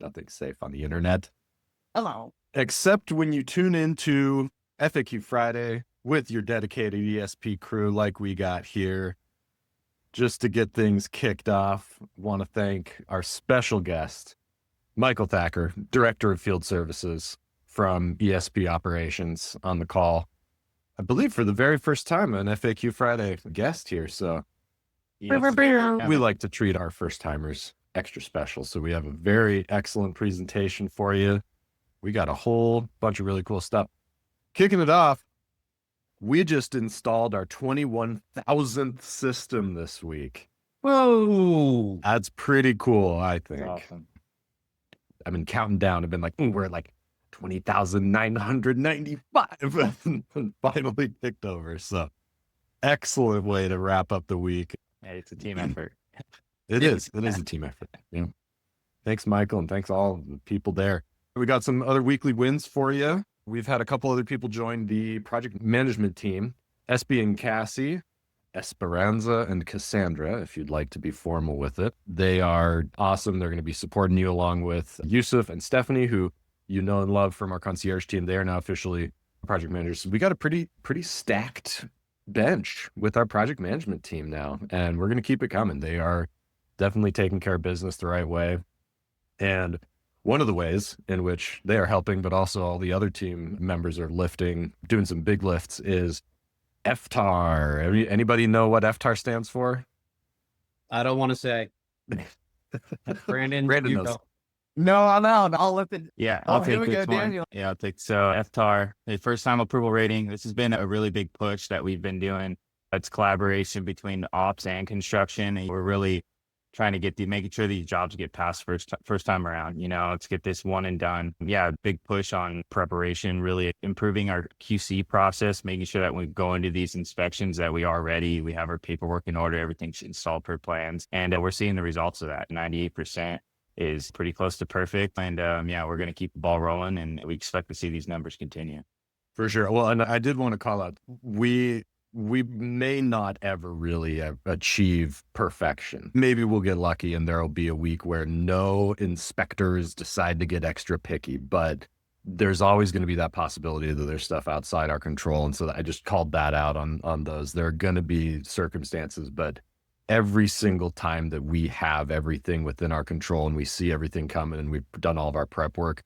Nothing's safe on the internet. Hello. Except when you tune into FAQ Friday with your dedicated ESP crew like we got here. Just to get things kicked off, want to thank our special guest, Michael Thacker, Director of Field Services from ESP Operations, on the call. I believe for the very first time an FAQ Friday guest here. So Yes. we like to treat our first timers extra special. So we have a very excellent presentation for you. We got a whole bunch of really cool stuff. Kicking it off, we just installed our 21,000th system this week. Whoa. That's pretty cool, I think. Awesome. I've been counting down. I've been like, we're at like 20,995 and finally ticked over. So excellent way to wrap up the week. Yeah, it's a team effort. It is a team effort. Yeah. Thanks, Michael, and thanks all the people there. We got some other weekly wins for you. We've had a couple other people join the project management team, SB and Cassie, Esperanza and Cassandra, if you'd like to be formal with it. They are awesome. They're going to be supporting you along with Yusuf and Stephanie, who you know and love from our concierge team. They are now officially project managers. So we got a pretty stacked bench with our project management team now, and we're going to keep it coming. They are definitely taking care of business the right way. And one of the ways in which they are helping, but also all the other team members are lifting, doing some big lifts, is FTAR. Anybody know what FTAR stands for? I don't want to say. Brandon Brandon you knows. go. No, I'll lift it. Yeah, Oh, I'll here take we this go, one. Daniel. Yeah, I'll take FTAR, the first time approval rating. This has been a really big push that we've been doing. It's collaboration between ops and construction, and we're really trying to making sure these jobs get passed first time around. Let's get this one and done. Yeah, big push on preparation, really improving our QC process, making sure that when we go into these inspections that we are ready, we have our paperwork in order, everything's installed per plans, and we're seeing the results of that. 98% is pretty close to perfect, and yeah, we're going to keep the ball rolling, and we expect to see these numbers continue. For sure. Well, and I did want to call out, we may not ever really achieve perfection. Maybe we'll get lucky and there'll be a week where no inspectors decide to get extra picky, but there's always going to be that possibility that there's stuff outside our control. And so I just called that out on those. There are going to be circumstances, but every single time that we have everything within our control and we see everything coming and we've done all of our prep work,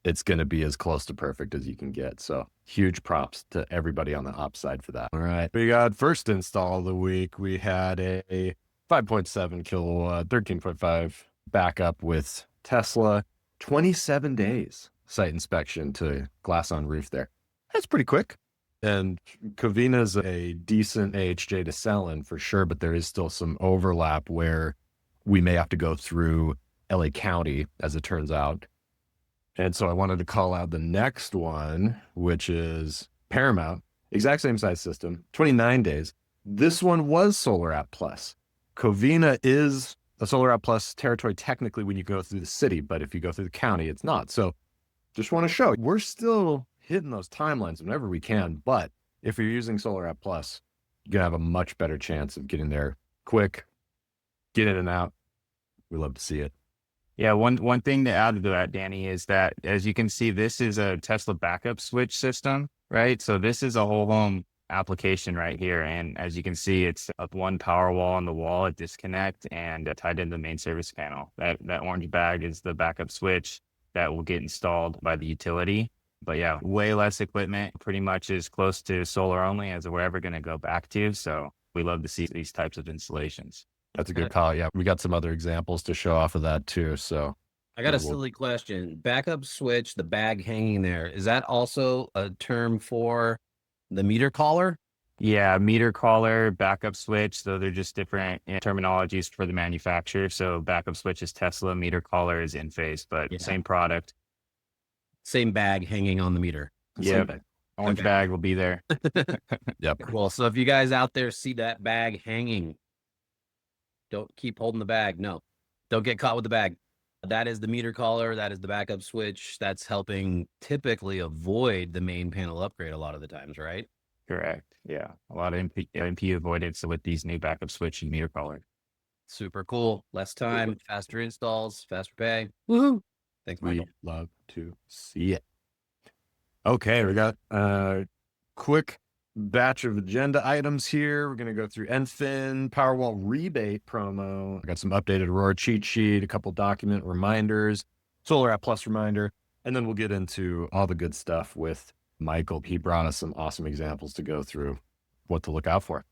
it's going to be as close to perfect as you can get. So huge props to everybody on the ops side for that. All right. We got first install of the week. We had a 5.7 kilowatt, 13.5 backup with Tesla, 27 days site inspection to glass on roof there. That's pretty quick. And Covina is a decent AHJ to sell in for sure, but there is still some overlap where we may have to go through LA County, as it turns out. And so I wanted to call out the next one, which is Paramount, exact same size system, 29 days. This one was Solar App Plus. Covina is a Solar App Plus territory technically when you go through the city, but if you go through the county, it's not. So just want to show we're still hitting those timelines whenever we can. But if you're using Solar App Plus, you're going to have a much better chance of getting there quick, get in and out. We love to see it. Yeah, one thing to add to that, Danny, is that as you can see, this is a Tesla backup switch system, right? So this is a whole home application right here. And as you can see, it's a one Powerwall on the wall, a disconnect, and tied into the main service panel. That orange bag is the backup switch that will get installed by the utility. But yeah, way less equipment, pretty much as close to solar only as we're ever going to go back to. So we love to see these types of installations. That's a good call. Yeah, we got some other examples to show off of that too. So I got a silly question. Backup switch, the bag hanging there, is that also a term for the meter collar? Yeah, meter collar, backup switch. So they're just different terminologies for the manufacturer. So backup switch is Tesla, meter collar is Enphase, but same product. Same bag hanging on the meter. Yeah, orange bag will be there. Yep. Cool. So if you guys out there see that bag hanging, don't keep holding the bag. No, don't get caught with the bag. That is the meter collar. That is the backup switch. That's helping typically avoid the main panel upgrade a lot of the times, right? Correct. Yeah. A lot of MP avoidance with these new backup switch and meter collar. Super cool. Less time, faster installs, faster pay. Woohoo. Thanks, We Michael. love to see it. Okay, we got a quick batch of agenda items here. We're going to go through Enfin, Powerwall rebate promo. I got some updated Aurora cheat sheet, a couple document reminders, Solar App Plus reminder, and then we'll get into all the good stuff with Michael. He brought us some awesome examples to go through what to look out for.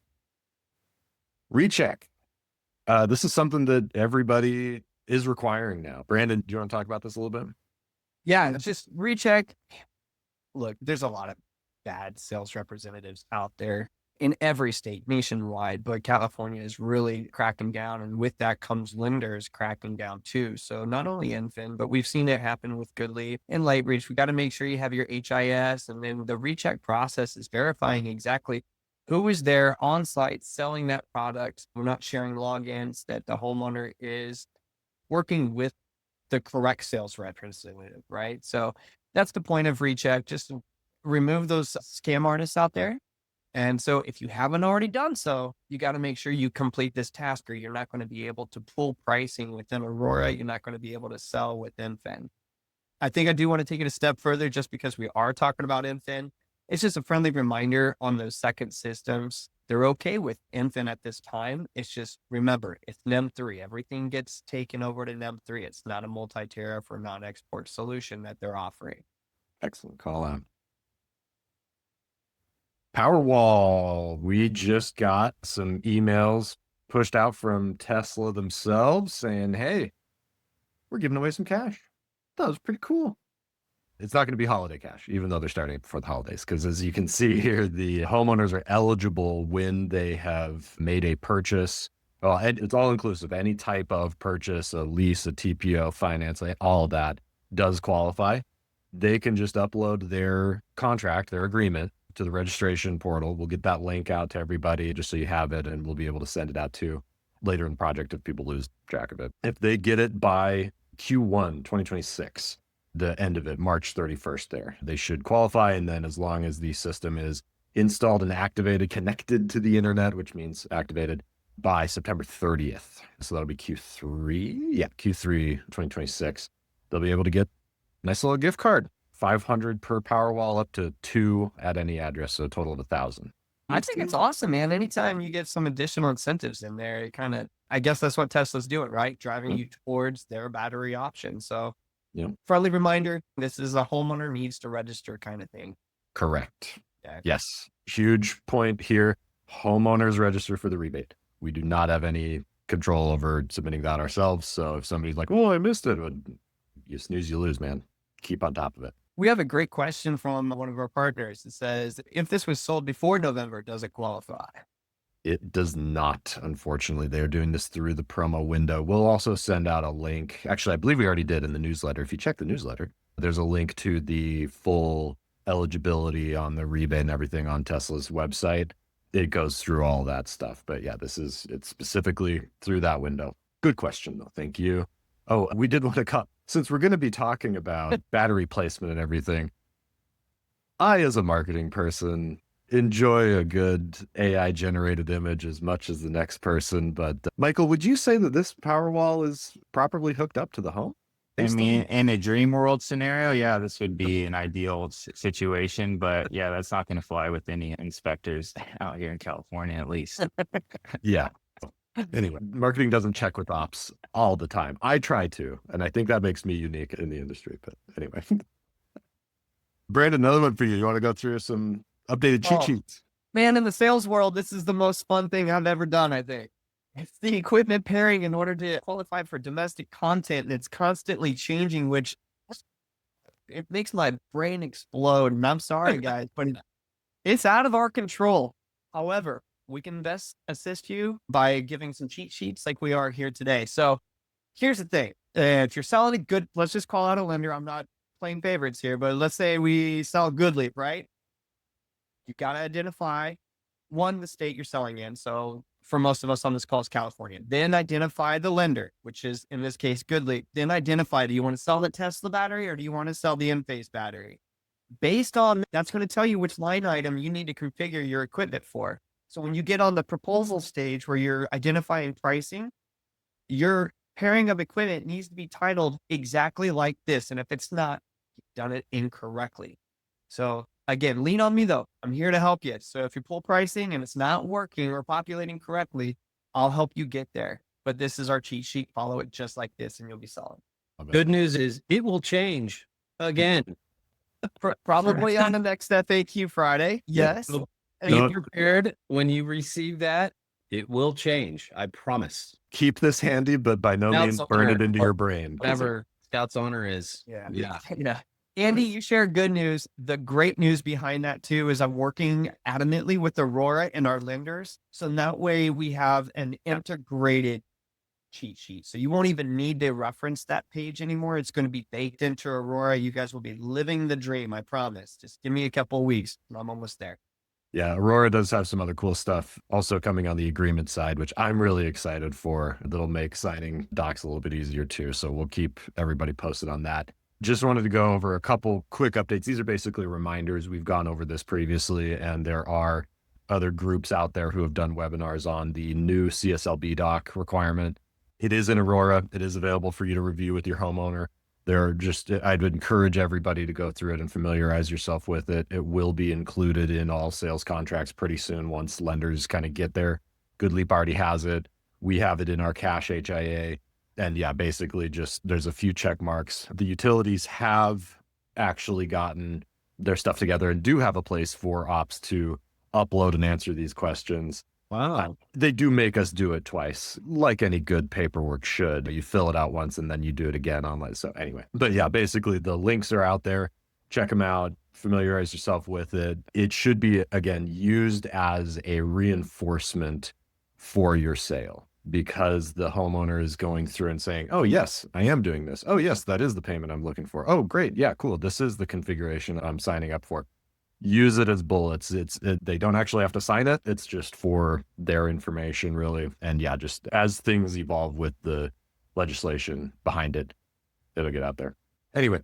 Recheck. This is something that everybody is requiring now. Brandon, do you want to talk about this a little bit? Yeah, it's just recheck. Look, there's a lot of bad sales representatives out there in every state nationwide, but California is really cracking down. And with that comes lenders cracking down too. So not only Enfin, but we've seen it happen with Goodleap and Lightreach. We got to make sure you have your HIS, and then the recheck process is verifying exactly who is there on site selling that product. We're not sharing logins, that the homeowner is working with the correct sales representative, right? So that's the point of recheck, just to remove those scam artists out there. And so if you haven't already done so, you got to make sure you complete this task, or you're not going to be able to pull pricing within Aurora. You're not going to be able to sell with Enfin. I think I do want to take it a step further, just because we are talking about Enfin. It's just a friendly reminder on those second systems. They're okay with Enfin at this time. It's just, remember, it's NEM 3. Everything gets taken over to NEM 3. It's not a multi-tariff or non-export solution that they're offering. Excellent call out. Powerwall. We just got some emails pushed out from Tesla themselves saying, hey, we're giving away some cash. That was pretty cool. It's not going to be holiday cash, even though they're starting it before the holidays, because as you can see here, the homeowners are eligible when they have made a purchase. Well, it's all inclusive. Any type of purchase, a lease, a TPO, finance, all of that does qualify. They can just upload their contract, their agreement, to the registration portal. We'll get that link out to everybody just so you have it, and we'll be able to send it out to later in the project if people lose track of it. If they get it by Q1 2026, the end of it, March 31st there, they should qualify. And then as long as the system is installed and activated, connected to the internet, which means activated by September 30th. So that'll be Q3. Yeah, Q3 2026. They'll be able to get a nice little gift card. 500 per Powerwall, up to 2 at any address, so a total of 1,000. I think it's awesome, man. Anytime you get some additional incentives in there, it kind of, I guess that's what Tesla's doing, right? Driving you towards their battery option. So friendly reminder, this is a homeowner needs to register kind of thing. Correct. Yeah. Yes. Huge point here. Homeowners register for the rebate. We do not have any control over submitting that ourselves. So if somebody's like, oh, I missed it, well, you snooze, you lose, man. Keep on top of it. We have a great question from one of our partners. It says, if this was sold before November, does it qualify? It does not, unfortunately. They're doing this through the promo window. We'll also send out a link. Actually, I believe we already did in the newsletter. If you check the newsletter, there's a link to the full eligibility on the rebate and everything on Tesla's website. It goes through all that stuff. But yeah, it's specifically through that window. Good question, though. Thank you. Oh, we did want to cut. Since we're going to be talking about battery placement and everything, I, as a marketing person, enjoy a good AI generated image as much as the next person. But Michael, would you say that this Powerwall is properly hooked up to the home? I mean, in a dream world scenario, yeah, this would be an ideal situation. But yeah, that's not going to fly with any inspectors out here in California, at least. Yeah. Anyway, marketing doesn't check with ops all the time. I try to, and I think that makes me unique in the industry. But anyway, Brandon, another one for you. You want to go through some updated cheat sheets? Man, in the sales world, this is the most fun thing I've ever done, I think. It's the equipment pairing in order to qualify for domestic content, and it's constantly changing, which it makes my brain explode. And I'm sorry, guys, but it's out of our control. However, we can best assist you by giving some cheat sheets like we are here today. So here's the thing. If you're selling a good, let's just call out a lender. I'm not playing favorites here, but let's say we sell Goodleap, right? You got to identify, one, the state you're selling in. So for most of us on this call, it's California. Then identify the lender, which is in this case, Goodleap. Then identify, do you want to sell the Tesla battery or do you want to sell the Enphase battery? Based on that's going to tell you which line item you need to configure your equipment for. So when you get on the proposal stage where you're identifying pricing, your pairing of equipment needs to be titled exactly like this. And if it's not, you've done it incorrectly. So again, lean on me though. I'm here to help you. So if you pull pricing and it's not working or populating correctly, I'll help you get there. But this is our cheat sheet. Follow it just like this and you'll be solid. Good news is it will change again. Probably on the next FAQ Friday. Yes. So No. be prepared when you receive that. It will change. I promise. Keep this handy, but by no Now means it's burn it honor. into your brain. Whatever Scout's honor is. Yeah. Yeah. Andy, you share good news. The great news behind that too is I'm working adamantly with Aurora and our lenders. So that way we have an integrated cheat sheet. So you won't even need to reference that page anymore. It's going to be baked into Aurora. You guys will be living the dream. I promise. Just give me a couple of weeks. I'm almost there. Yeah, Aurora does have some other cool stuff also coming on the agreement side, which I'm really excited for. That'll make signing docs a little bit easier too. So we'll keep everybody posted on that. Just wanted to go over a couple quick updates. These are basically reminders. We've gone over this previously, and there are other groups out there who have done webinars on the new CSLB doc requirement. It is in Aurora. It is available for you to review with your homeowner. I'd encourage everybody to go through it and familiarize yourself with it. It will be included in all sales contracts pretty soon once lenders kind of get there. GoodLeap already has it. We have it in our cash HIA. And yeah, basically just there's a few check marks. The utilities have actually gotten their stuff together and do have a place for ops to upload and answer these questions. Wow. They do make us do it twice, like any good paperwork should. You fill it out once and then you do it again online. So anyway, but yeah, basically the links are out there. Check them out, familiarize yourself with it. It should be, again, used as a reinforcement for your sale because the homeowner is going through and saying, oh, yes, I am doing this. Oh, yes, that is the payment I'm looking for. Oh, great. Yeah, cool. This is the configuration I'm signing up for. Use it as bullets. They don't actually have to sign it. It's just for their information, really. And yeah, just as things evolve with the legislation behind it, it'll get out there. Anyway,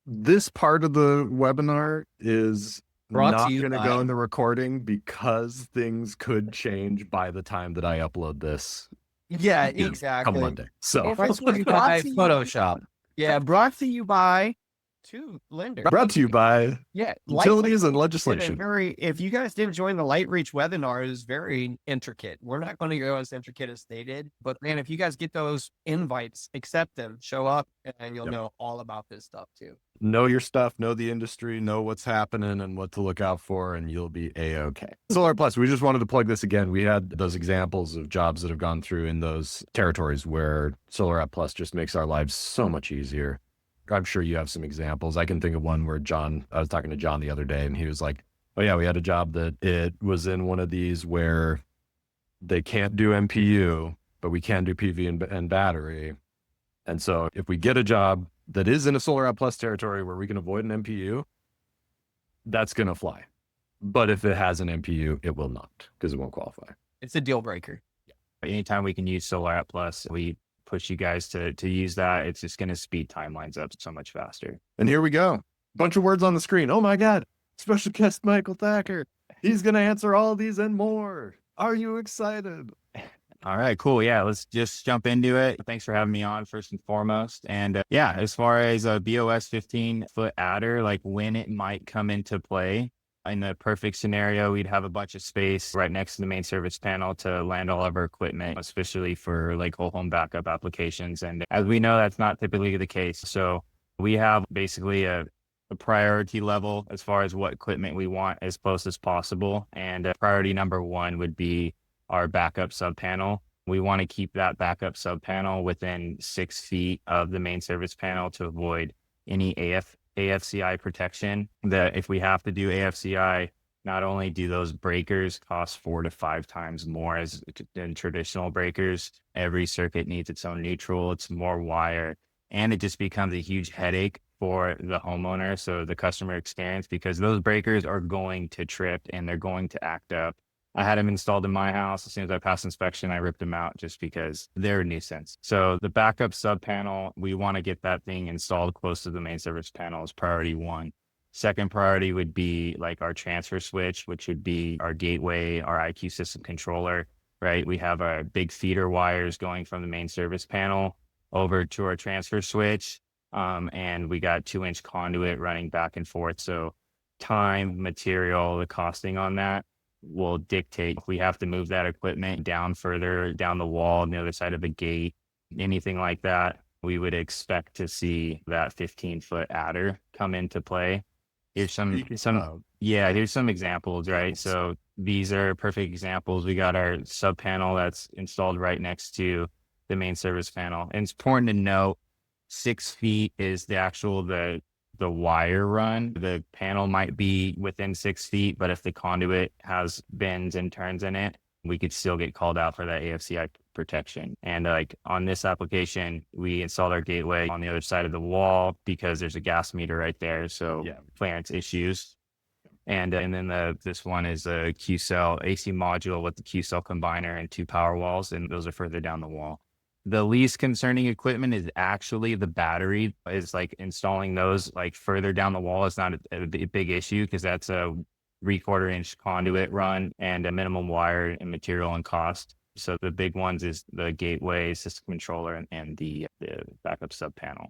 this part of the webinar is Brought not to you going to by- go in the recording because things could change by the time that I upload this Yeah, come exactly. Monday. So If it's brought By to you- Photoshop. Yeah, brought to you by two lenders. brought to you by Yeah, utilities and Lightreach did a legislation. if you guys didn't join the Lightreach webinar, it was very intricate. We're not going to go as intricate as they did, but man, if you guys get those invites, accept them, show up, and you'll Yep. know all about this stuff too. Know your stuff, know the industry, know what's happening and what to look out for, and you'll be A-okay. Solar Plus, we just wanted to plug this again. We had those examples of jobs that have gone through in those territories where Solar App Plus just makes our lives so much easier. I'm sure you have some examples. I can think of one where I was talking to John the other day and he was like, oh yeah, we had a job that it was in one of these where they can't do MPU, but we can do PV and battery. And so if we get a job that is in a Solar App Plus territory where we can avoid an MPU, that's going to fly. But if it has an MPU, it will not because it won't qualify. It's a deal breaker. Anytime we can use Solar App Plus, we push you guys to use that. It's just going to speed timelines up so much faster. And here we go. Bunch of words on the screen. Oh my God. Special guest Michael Thacker. He's going to answer all these and more. Are you excited? All right, cool. Yeah, let's just jump into it. Thanks for having me on first and foremost. And yeah, as far as a BOS 15-foot adder, like when it might come into play, in the perfect scenario, we'd have a bunch of space right next to the main service panel to land all of our equipment, especially for like whole home backup applications. And as we know, that's not typically the case. So we have basically a priority level as far as what equipment we want as close as possible. And priority number one would be our backup sub panel. We want to keep that backup sub panel within 6 feet of the main service panel to avoid any AFCI protection. That if we have to do AFCI, not only do those breakers cost 4 to 5 times more than traditional breakers, every circuit needs its own neutral, it's more wire, and it just becomes a huge headache for the homeowner, so the customer experience, because those breakers are going to trip and they're going to act up. I had them installed in my house. As soon as I passed inspection, I ripped them out just because they're a nuisance. So the backup sub panel, we want to get that thing installed close to the main service panel as priority one. Second priority would be like our transfer switch, which would be our gateway, our IQ system controller, right? We have our big feeder wires going from the main service panel over to our transfer switch. And we got 2-inch conduit running back and forth. So time, material, the costing on that will dictate if we have to move that equipment down further down the wall on the other side of the gate, anything like that. We would expect to see that 15-foot adder come into play. Here's here's some examples, right? So these are perfect examples. We got our sub panel that's installed right next to the main service panel. And it's important to note 6 feet is the wire run. The panel might be within 6 feet, but if the conduit has bends and turns in it, we could still get called out for that AFCI protection. And like on this application, we installed our gateway on the other side of the wall because there's a gas meter right there. So clearance issues. And then this one is a Q cell AC module with the Q cell combiner and 2 power walls, and those are further down the wall. The least concerning equipment is actually the battery. Is like installing those like further down the wall is not a big issue because that's a 3/4-inch conduit run and a minimum wire and material and cost. So the big ones is the gateway, system controller, and the backup sub panel.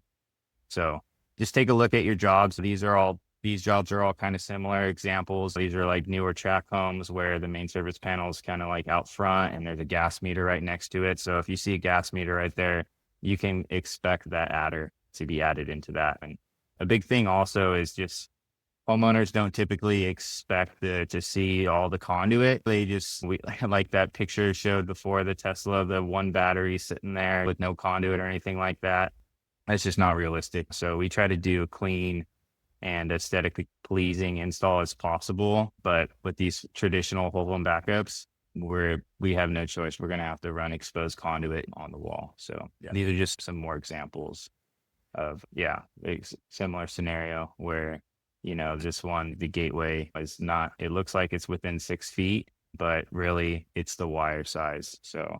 So just take a look at your jobs. These jobs are all kind of similar examples. These are like newer track homes where the main service panel is kind of like out front and there's a gas meter right next to it. So if you see a gas meter right there, you can expect that adder to be added into that. And a big thing also is just homeowners don't typically expect to see all the conduit. Like that picture showed before, the Tesla, the one battery sitting there with no conduit or anything like that. That's just not realistic. So we try to do a clean and aesthetically pleasing install as possible. But with these traditional whole home backups, we have no choice. We're going to have to run exposed conduit on the wall. So these are just some more examples of, a similar scenario where, this one, the gateway is not, it looks like it's within 6 feet, but really it's the wire size. So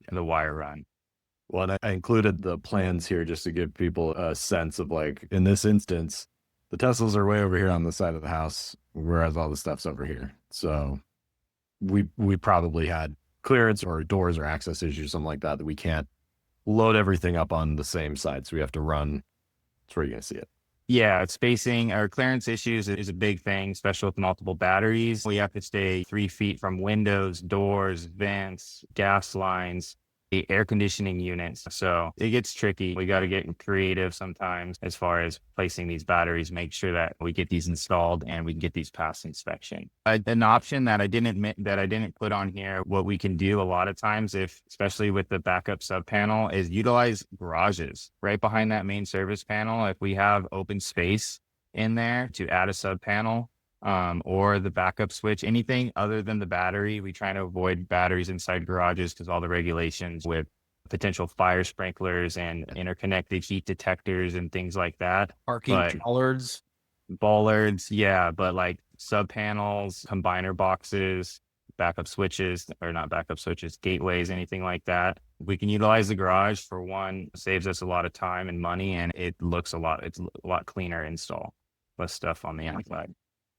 the wire run. Well, and I included the plans here just to give people a sense of like, in this instance, the Teslas are way over here on the side of the house, whereas all the stuff's over here. So we probably had clearance or doors or access issues, something like that we can't load everything up on the same side. So we have to run. That's where you're going to see it. Yeah, spacing or clearance issues is a big thing, especially with multiple batteries. We have to stay 3 feet from windows, doors, vents, gas lines, the air conditioning units. So it gets tricky. We got to get creative sometimes as far as placing these batteries, make sure that we get these installed and we can get these past inspection. An option that I didn't put on here, what we can do a lot of times, especially with the backup sub panel, is utilize garages right behind that main service panel. If we have open space in there to add a sub panel, or the backup switch, anything other than the battery. We try to avoid batteries inside garages because all the regulations with potential fire sprinklers and interconnected heat detectors and things like that. Parking bollards, yeah, but like sub panels, combiner boxes, backup switches, or not backup switches, gateways, anything like that. We can utilize the garage for one, saves us a lot of time and money, and it's a lot cleaner install, less stuff on the outside.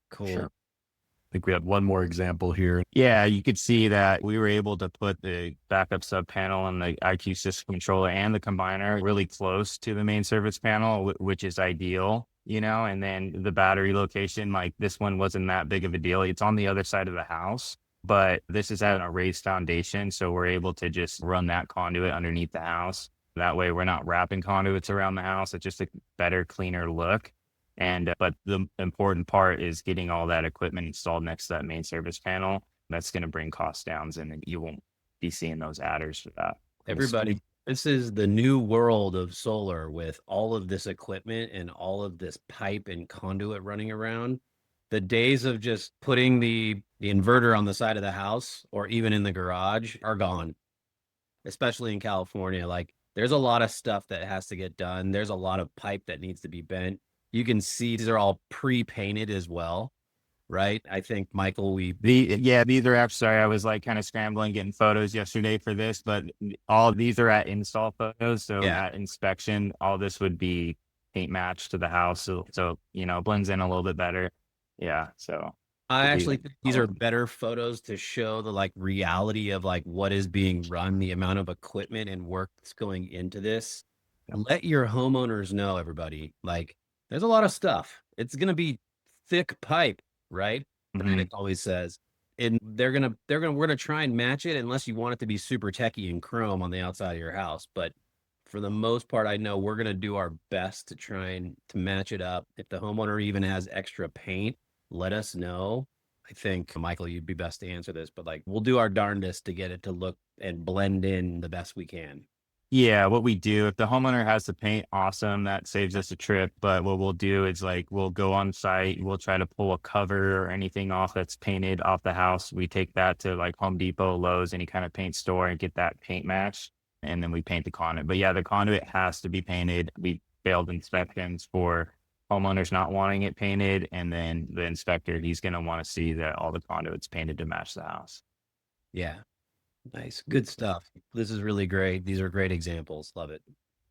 Cool. Sure. I think we have one more example here. Yeah, you could see that we were able to put the backup sub panel and the IQ system controller and the combiner really close to the main service panel, which is ideal, and then the battery location, like this one wasn't that big of a deal. It's on the other side of the house, but this is at a raised foundation. So we're able to just run that conduit underneath the house. That way we're not wrapping conduits around the house. It's just a better, cleaner look. But the important part is getting all that equipment installed next to that main service panel. That's going to bring costs down, and you won't be seeing those adders for that. Everybody, this is the new world of solar with all of this equipment and all of this pipe and conduit running around. The days of just putting the inverter on the side of the house or even in the garage are gone, especially in California. Like there's a lot of stuff that has to get done. There's a lot of pipe that needs to be bent. You can see these are all pre-painted as well, right? I think, Michael, these are actually, sorry, I was like kind of scrambling getting photos yesterday for this, but all these are at install photos. So at inspection, all this would be paint matched to the house. So blends in a little bit better. Yeah. So I actually think these are better photos to show the like reality of like what is being run, the amount of equipment and work that's going into this. Let your homeowners know, everybody, like there's a lot of stuff. It's going to be thick pipe, right? It always says, and we're going to try and match it unless you want it to be super techy and chrome on the outside of your house. But for the most part, I know we're going to do our best to try and to match it up. If the homeowner even has extra paint, let us know. I think, Michael, you'd be best to answer this, but like we'll do our darndest to get it to look and blend in the best we can. Yeah, what we do, if the homeowner has the paint, awesome, that saves us a trip. But what we'll do is like we'll go on site, we'll try to pull a cover or anything off that's painted off the house. We take that to like Home Depot, Lowe's, any kind of paint store and get that paint match. And then we paint the conduit. But yeah, the conduit has to be painted. We failed inspections for homeowners not wanting it painted. And then the inspector, he's going to want to see that all the conduit's painted to match the house. Yeah. Nice. Good stuff. This is really great. These are great examples. Love it.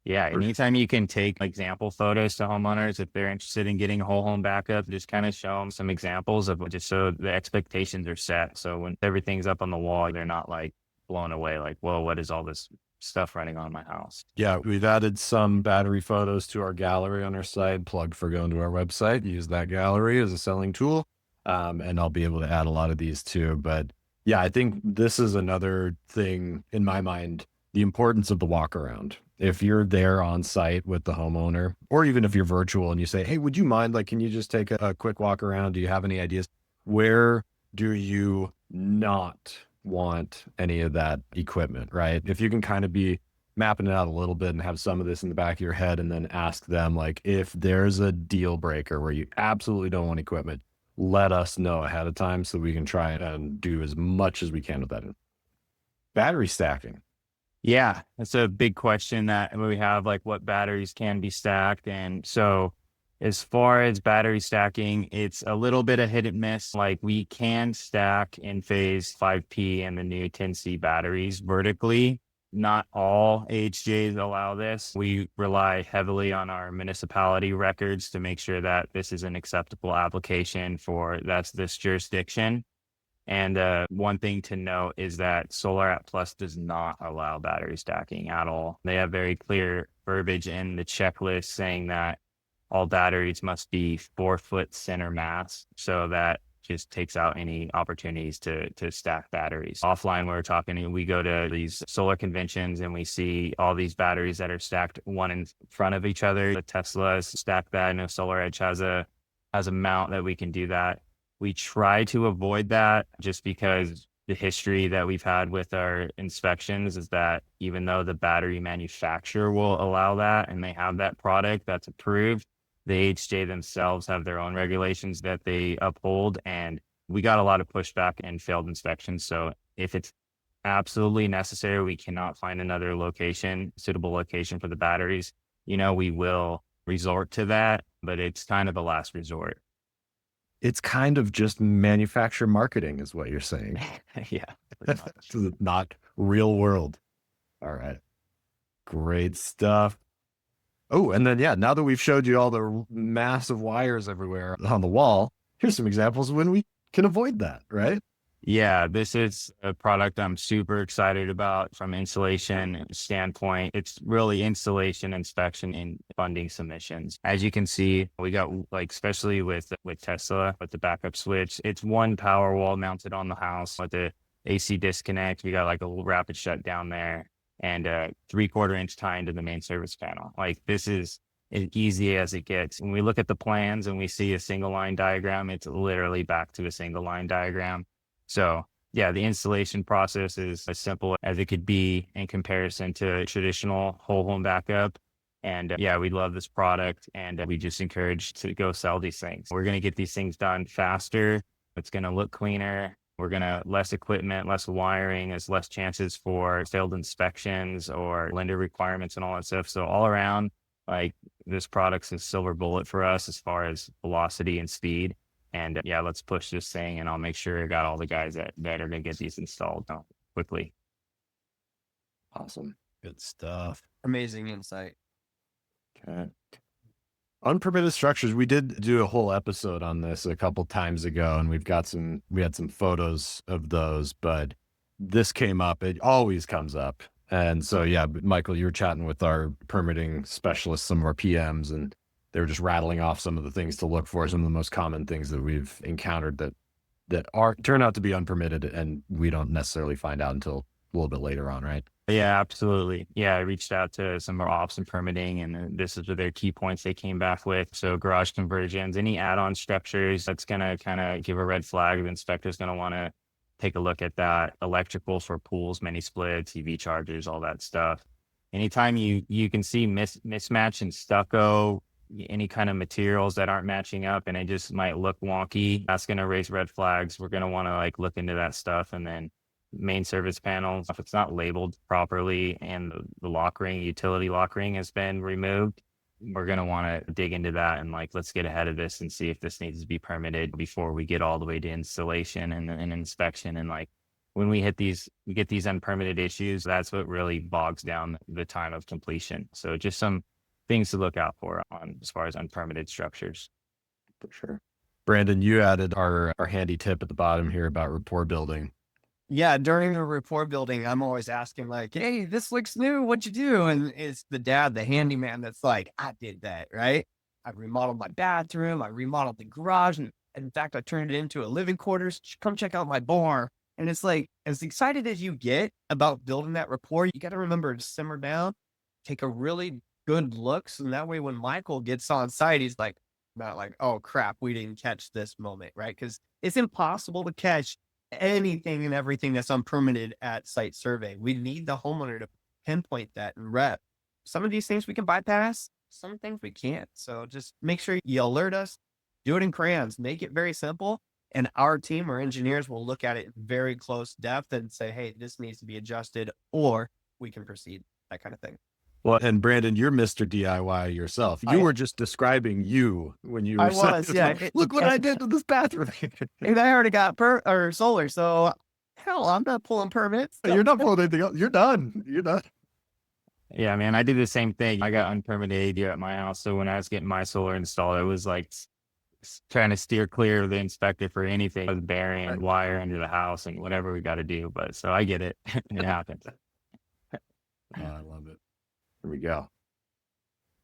Yeah. Anytime you can take example photos to homeowners, if they're interested in getting a whole home backup, just kind of show them some examples of just so the expectations are set. So when everything's up on the wall, they're not like blown away, like, whoa, what is all this stuff running on my house? Yeah, we've added some battery photos to our gallery on our site. Plug for going to our website. Use that gallery as a selling tool. And I'll be able to add a lot of these too. But yeah, I think this is another thing in my mind, the importance of the walk around. If you're there on site with the homeowner, or even if you're virtual and you say, hey, would you mind, like, can you just take a quick walk around? Do you have any ideas? Where do you not want any of that equipment, right? If you can kind of be mapping it out a little bit and have some of this in the back of your head and then ask them, like, if there's a deal breaker where you absolutely don't want equipment, let us know ahead of time so we can try and do as much as we can with that. Battery stacking. Yeah, that's a big question that we have, like what batteries can be stacked. And so as far as battery stacking, it's a little bit of hit and miss. Like we can stack in phase 5P and the new 10C batteries vertically. Not all AHJs allow this. We rely heavily on our municipality records to make sure that this is an acceptable application for this jurisdiction. And one thing to note is that Solar App Plus does not allow battery stacking at all. They have very clear verbiage in the checklist saying that all batteries must be 4-foot center mass. So that just takes out any opportunities to stack batteries. Offline, we're talking, we go to these solar conventions and we see all these batteries that are stacked one in front of each other. The Tesla's stack that. I know Solar Edge has a mount that we can do that. We try to avoid that just because the history that we've had with our inspections is that even though the battery manufacturer will allow that and they have that product that's approved, the AHJ themselves have their own regulations that they uphold. And we got a lot of pushback and failed inspections. So if it's absolutely necessary, we cannot find another suitable location for the batteries, we will resort to that, but it's kind of a last resort. It's kind of just manufacturer marketing is what you're saying. Yeah. Not real world. All right. Great stuff. Oh, and then, now that we've showed you all the massive wires everywhere on the wall, here's some examples when we can avoid that, right? Yeah, this is a product I'm super excited about from installation standpoint. It's really installation, inspection, and funding submissions. As you can see, we got especially with Tesla, with the backup switch, it's one Powerwall mounted on the house with the AC disconnect. We got a little rapid shutdown there and a 3/4 inch tie into the main service panel. This is as easy as it gets. When we look at the plans and we see a single line diagram, it's literally back to a single line diagram. So yeah, the installation process is as simple as it could be in comparison to a traditional whole home backup. And we love this product and we just encourage to go sell these things. We're going to get these things done faster. It's going to look cleaner. We're going to less equipment, less wiring, there's less chances for failed inspections or lender requirements and all that stuff. So all around, this product's a silver bullet for us as far as velocity and speed. And let's push this thing and I'll make sure I got all the guys that are going to get these installed quickly. Awesome. Good stuff. Amazing insight. Okay. Unpermitted structures. We did do a whole episode on this a couple times ago, and we had some photos of those, but this came up. It always comes up And so, yeah, Michael, you were chatting with our permitting specialists, some of our PMs, and they were just rattling off some of the things to look for, some of the most common things that we've encountered that are turn out to be unpermitted, and we don't necessarily find out until a little bit later on, right? Yeah, absolutely. Yeah, I reached out to some of our ops and permitting, and this is their key points they came back with. So garage conversions, any add-on structures, that's going to kind of give a red flag. The inspector's going to want to take a look at that. Electrical for pools, mini splits, EV chargers, all that stuff. Anytime you can see mismatch in stucco, any kind of materials that aren't matching up and it just might look wonky, that's going to raise red flags. We're going to want to like look into that stuff. And then main service panels, if it's not labeled properly and the lock ring, utility lock ring has been removed, we're going to want to dig into that and like, let's get ahead of this and see if this needs to be permitted before we get all the way to installation and inspection. And like when we get these unpermitted issues, that's what really bogs down the time of completion. So just some things to look out for on as far as unpermitted structures. For sure. Brandon, you added our handy tip at the bottom here about rapport building. Yeah, during the rapport building, I'm always asking like, hey, this looks new. What'd you do? And it's the dad, the handyman that's like, I did that, right? I remodeled my bathroom. I remodeled the garage. And in fact, I turned it into a living quarters. Come check out my bar. And it's like, as excited as you get about building that rapport, you got to remember to simmer down, take a really good look. So that way, when Michael gets on site, he's like, not like, oh crap, we didn't catch this moment, right? Because it's impossible to catch anything and everything that's unpermitted at site survey. We need the homeowner to pinpoint that and rep. Some of these things we can bypass, some things we can't. So just make sure you alert us, do it in crayons, make it very simple. And our team or engineers will look at it in very close depth and say, hey, this needs to be adjusted or we can proceed, that kind of thing. Well, and Brandon, you're Mr. DIY yourself. You were just describing you when you were saying, yeah. Look what I did to this bathroom. And I already got solar, so hell, I'm not pulling permits. You're not pulling anything else. You're done. You're done. Yeah, man, I did the same thing. I got unpermitted ADU at my house. So when I was getting my solar installed, it was like trying to steer clear of the inspector for anything with burying wire under the house and whatever we got to do. But so I get it. It happens. Oh, I love it. Here we go.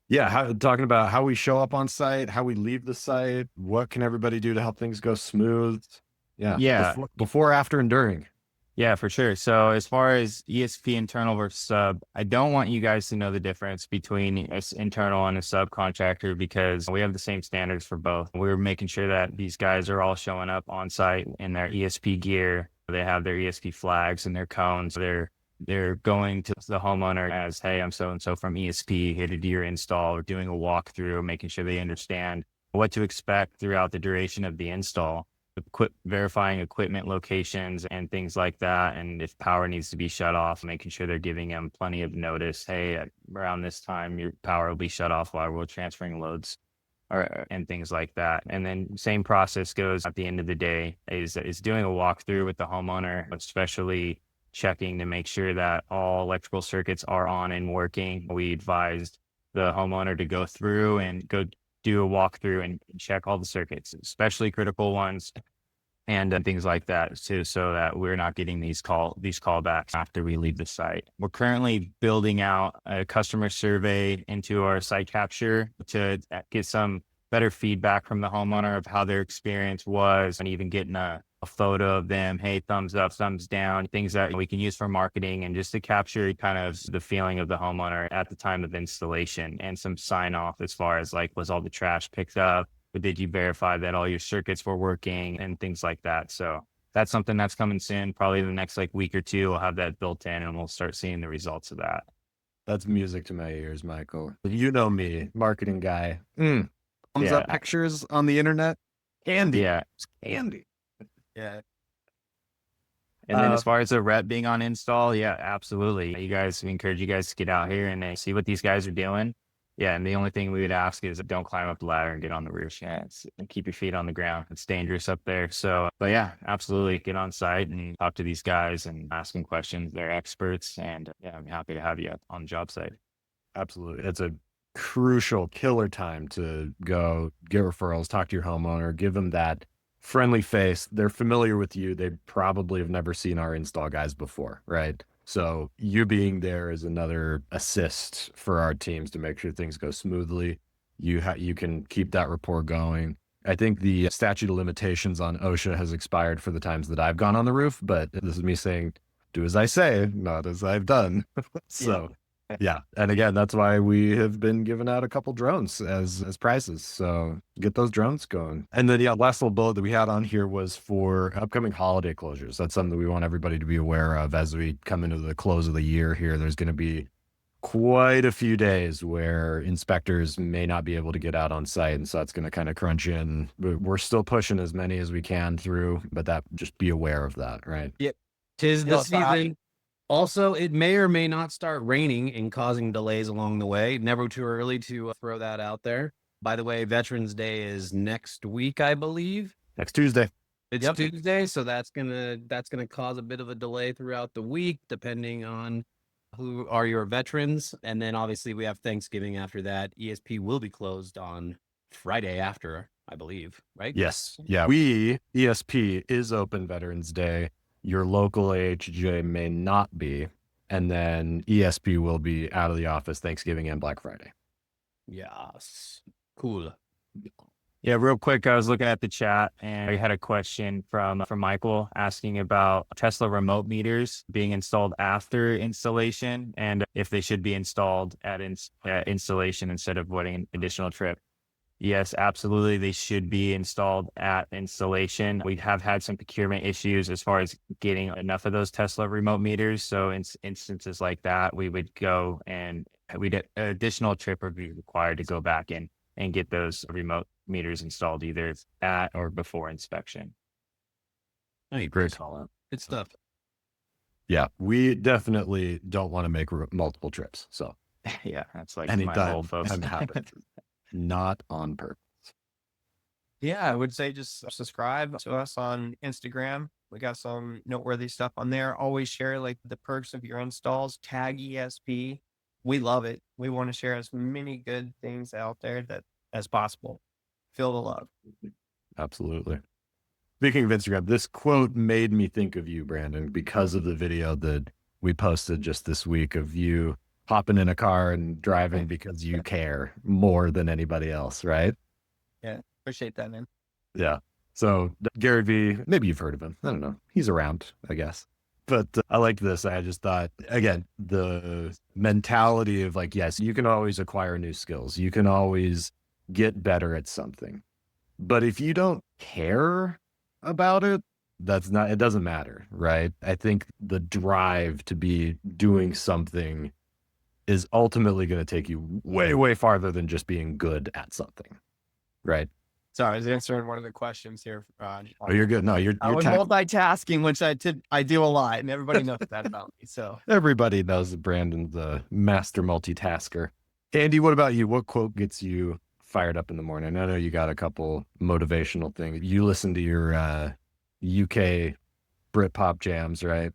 Yeah, talking about how we show up on site, how we leave the site, what can everybody do to help things go smooth? Yeah. Before, after, and during. Yeah, for sure. So as far as ESP internal versus sub, I don't want you guys to know the difference between an internal and a subcontractor because we have the same standards for both. We're making sure that these guys are all showing up on site in their ESP gear. They have their ESP flags and their cones. They're going to the homeowner as, hey, I'm so-and-so from ESP, here to do your install, or doing a walkthrough, making sure they understand what to expect throughout the duration of the install, verifying equipment locations and things like that. And if power needs to be shut off, making sure they're giving them plenty of notice. Hey, around this time, your power will be shut off while we're transferring loads and things like that. And then same process goes at the end of the day is doing a walkthrough with the homeowner, especially checking to make sure that all electrical circuits are on and working. We advised the homeowner to go through and go do a walkthrough and check all the circuits, especially critical ones and things like that too, so that we're not getting these callbacks after we leave the site. We're currently building out a customer survey into our site capture to get some better feedback from the homeowner of how their experience was, and even getting a photo of them, hey, thumbs up, thumbs down, things that we can use for marketing and just to capture kind of the feeling of the homeowner at the time of installation, and some sign off as far as like, was all the trash picked up? But did you verify that all your circuits were working and things like that? So that's something that's coming soon. Probably the next like week or two, we'll have that built in and we'll start seeing the results of that. That's music to my ears, Michael. You know me, marketing guy. Thumbs up pictures on the internet. Candy. Yeah. Candy. Yeah. And then as far as the rep being on install, yeah, absolutely. We encourage you guys to get out here and see what these guys are doing. Yeah, and the only thing we would ask is don't climb up the ladder and get on the rear shafts and keep your feet on the ground. It's dangerous up there. So, but yeah, absolutely. Get on site and talk to these guys and ask them questions. They're experts. And yeah, I'm happy to have you on the job site. Absolutely. It's a crucial killer time to go get referrals, talk to your homeowner, give them that friendly face. They're familiar with you. They probably have never seen our install guys before, right? So you being there is another assist for our teams to make sure things go smoothly. You can keep that rapport going. I think the statute of limitations on OSHA has expired for the times that I've gone on the roof, but this is me saying, do as I say, not as I've done. So yeah. And again, that's why we have been giving out a couple drones as prizes. So get those drones going. And then yeah, last little bullet that we had on here was for upcoming holiday closures. That's something that we want everybody to be aware of as we come into the close of the year here. There's going to be quite a few days where inspectors may not be able to get out on site. And so that's going to kind of crunch in. We're still pushing as many as we can through, but that just be aware of that, right? Yep. Tis the No, so season. Also, it may or may not start raining and causing delays along the way. Never too early to throw that out there. By the way, Veterans Day is next week, I believe. Next Tuesday. It's Tuesday, so that's gonna cause a bit of a delay throughout the week, depending on who are your veterans. And then obviously we have Thanksgiving after that. ESP will be closed on Friday after, I believe, right? Yes. Yeah. ESP is open Veterans Day. Your local AHJ may not be. And then ESP will be out of the office Thanksgiving and Black Friday. Yes. Cool. Yeah, real quick, I was looking at the chat and I had a question from Michael asking about Tesla remote meters being installed after installation and if they should be installed at installation instead of waiting an additional trip. Yes, absolutely. They should be installed at installation. We have had some procurement issues as far as getting enough of those Tesla remote meters. So in instances like that, we would go and an additional trip would be required to go back in and get those remote meters installed either at or before inspection. Hey, Great call out. good stuff. Yeah, we definitely don't want to make multiple trips. So Yeah, that's like anytime my whole focus. that happens, not on purpose. Yeah, I would say just subscribe to us on Instagram. We got some noteworthy stuff on there. Always share like the perks of your installs. Tag ESP. We love it. We want to share as many good things out there as possible. Feel the love. Absolutely. Speaking of Instagram, this quote made me think of you, Brandon, because of the video that we posted just this week of you hopping in a car and driving because you care more than anybody else, right? Yeah, appreciate that, man. Yeah. So Gary V, maybe you've heard of him. I don't know. He's around, I guess. But I like this. I just thought, again, the mentality of like, yes, you can always acquire new skills. You can always get better at something. But if you don't care about it, it doesn't matter, right? I think the drive to be doing something is ultimately going to take you way, way farther than just being good at something, right? Sorry, I was answering one of the questions here. Oh, you're good. No, you're I was multitasking, which I do a lot, and everybody knows that about me. So everybody knows that Brandon's a master multitasker. Andy, what about you? What quote gets you fired up in the morning? I know you got a couple motivational things. You listen to your UK Britpop jams, right?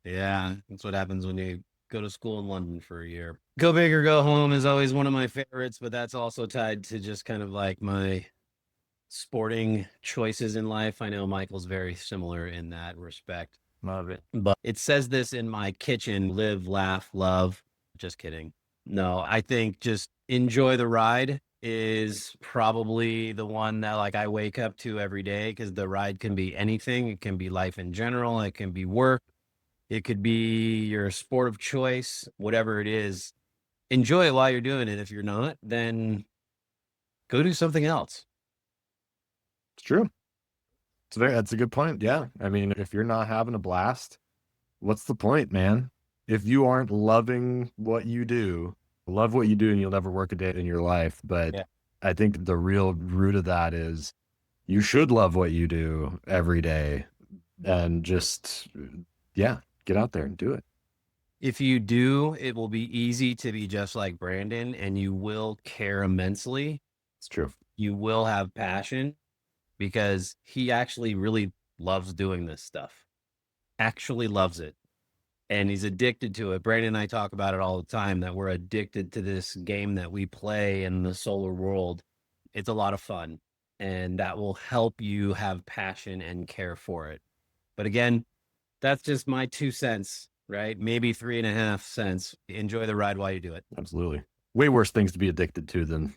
Yeah, that's what happens when you go to school in London for a year. Go big or go home is always one of my favorites, but that's also tied to just kind of like my sporting choices in life. I know Michael's very similar in that respect. Love it. But it says this in my kitchen: live, laugh, love. Just kidding. No, I think just enjoy the ride is probably the one that like I wake up to every day, because the ride can be anything. It can be life in general. It can be work. It could be your sport of choice, whatever it is. Enjoy it while you're doing it. If you're not, then go do something else. It's true. That's a good point. Yeah. I mean, if you're not having a blast, what's the point, man? If you aren't loving what you do, love what you do and you'll never work a day in your life. But Yeah. I think the real root of that is you should love what you do every day and just, yeah, get out there and do it. If you do, it will be easy to be just like Brandon, and you will care immensely. It's true. You will have passion, because he actually really loves doing this stuff. Actually loves it. And he's addicted to it. Brandon and I talk about it all the time, that we're addicted to this game that we play in the solar world. It's a lot of fun, and that will help you have passion and care for it. But again, That's just my 2 cents, right? Maybe 3.5 cents. Enjoy the ride while you do it. Absolutely. Way worse things to be addicted to than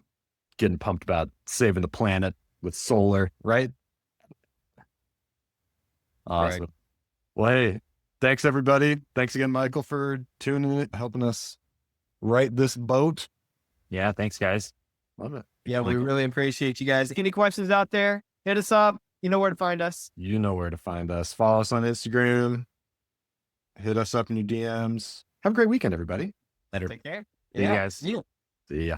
getting pumped about saving the planet with solar, right? Awesome. Well, hey, thanks everybody. Thanks again, Michael, for tuning in, helping us right this boat. Yeah, thanks guys. Love it. Yeah, we Michael. really appreciate you guys. Any questions out there, hit us up. You know where to find us. You know where to find us. Follow us on Instagram. Hit us up in your DMs. Have a great weekend, everybody. Later. Take care. See you guys. See you. See ya.